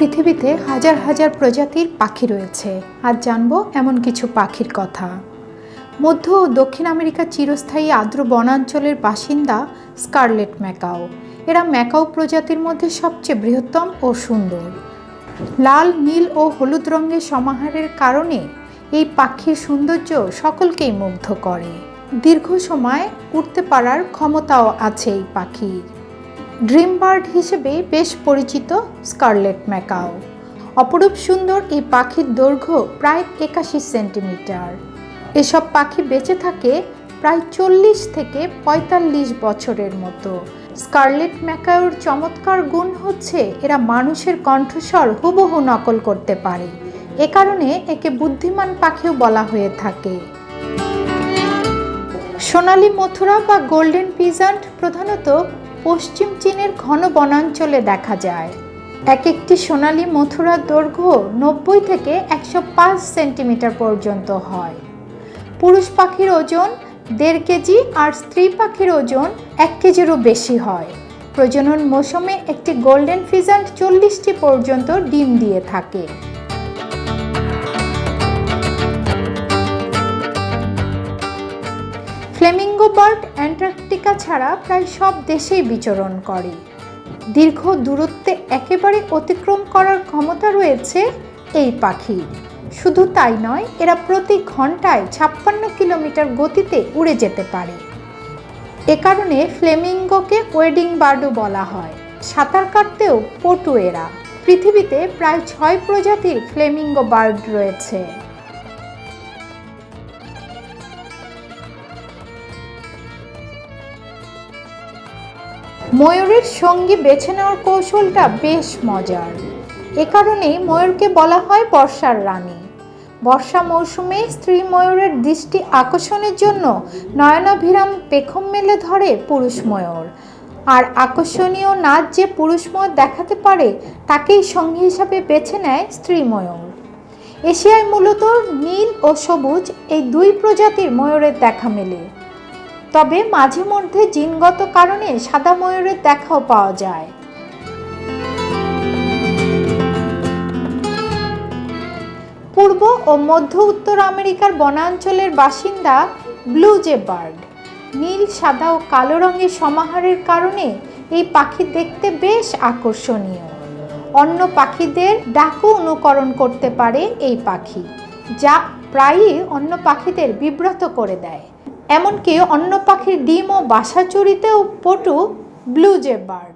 পৃথিবীতে হাজার হাজার প্রজাতির পাখি রয়েছে। আজ জানবো এমন কিছু পাখির কথা। মধ্য ও দক্ষিণ আমেরিকার চিরস্থায়ী আর্দ্র বনাঞ্চলের বাসিন্দা স্কারলেট ম্যাকাও। এরা ম্যাকাও প্রজাতির মধ্যে সবচেয়ে বৃহত্তম ও সুন্দর। লাল, নীল ও হলুদ রঙের সমাহারের কারণে এই পাখির সৌন্দর্য সকলকেই মুগ্ধ করে। দীর্ঘ সময় উড়তে পারার ক্ষমতাও আছে এই পাখির। ড্রিম বার্ড হিসেবে বেশ পরিচিত স্কারলেট ম্যাকাও। অপরূপ সুন্দর এই পাখির দৈর্ঘ্য প্রায় 81 সেন্টিমিটার। এসব পাখি বেঁচে থাকে প্রায় 40 থেকে 45 বছরের মতো। স্কারলেট ম্যাকাওর চমৎকার গুণ হচ্ছে এরা মানুষের কণ্ঠস্বর হুবহু নকল করতে পারে। এ কারণে একে বুদ্ধিমান পাখিও বলা হয়ে থাকে। সোনালী মথুরা বা গোল্ডেন পিজেন্ট প্রধানত পশ্চিম চীনের ঘন বনাঞ্চলে দেখা যায়। এক একটি সোনালী মথুরার দৈর্ঘ্য 90 থেকে 105 সেন্টিমিটার পর্যন্ত হয়। পুরুষ পাখির ওজন 1.5 কেজি আর স্ত্রী পাখির ওজন 1 কেজিরও বেশি হয়। প্রজনন মৌসুমে একটি গোল্ডেন পিজেন্ট 40টি পর্যন্ত ডিম দিয়ে থাকে। ফ্লেমিঙ্গো বার্ড অ্যান্টার্কটিকা ছাড়া প্রায় সব দেশেই বিচরণ করে। দীর্ঘ দূরত্বে একেবারে অতিক্রম করার ক্ষমতা রয়েছে এই পাখির। শুধু তাই নয়, এরা প্রতি ঘন্টায় 56 কিলোমিটার গতিতে উড়ে যেতে পারে। এ কারণে ফ্লেমিঙ্গোকে ওয়েডিং বার্ডও বলা হয়। সাঁতার কাটতেও পটু এরা। পৃথিবীতে প্রায় 6 প্রজাতির ফ্লেমিঙ্গো বার্ড রয়েছে। ময়ূরের সঙ্গী বেছে নেওয়ার কৌশলটা বেশ মজার। এ কারণেই ময়ূরকে বলা হয় বর্ষার রানী। বর্ষা মৌসুমে স্ত্রী ময়ূরের দৃষ্টি আকর্ষণের জন্য নয়নাভিরাম পেখম মেলে ধরে পুরুষ ময়ূর। আর আকর্ষণীয় নাচ যে পুরুষ ময়ূর দেখাতে পারে তাকেই সঙ্গী হিসাবে বেছে নেয় স্ত্রী ময়ূর। এশিয়ায় মূলত নীল ও সবুজ এই দুই প্রজাতির ময়ূরের দেখা মেলে। তবে মাঝে মধ্যে জিনগত কারণে সাদা ময়ূরের দেখাও পাওয়া যায়। পূর্ব ও মধ্য উত্তর আমেরিকার বনাঞ্চলের বাসিন্দা ব্লু জে বার্ড। নীল, সাদা ও কালো রঙের সমাহারের কারণে এই পাখি দেখতে বেশ আকর্ষণীয়। অন্য পাখিদের ডাকও অনুকরণ করতে পারে এই পাখি, যা প্রায়ই অন্য পাখিদের বিব্রত করে দেয়। এমনকি অন্য পাখির ডিম ও বাসা চুরিতেও পটু ব্লু জে বার্ড।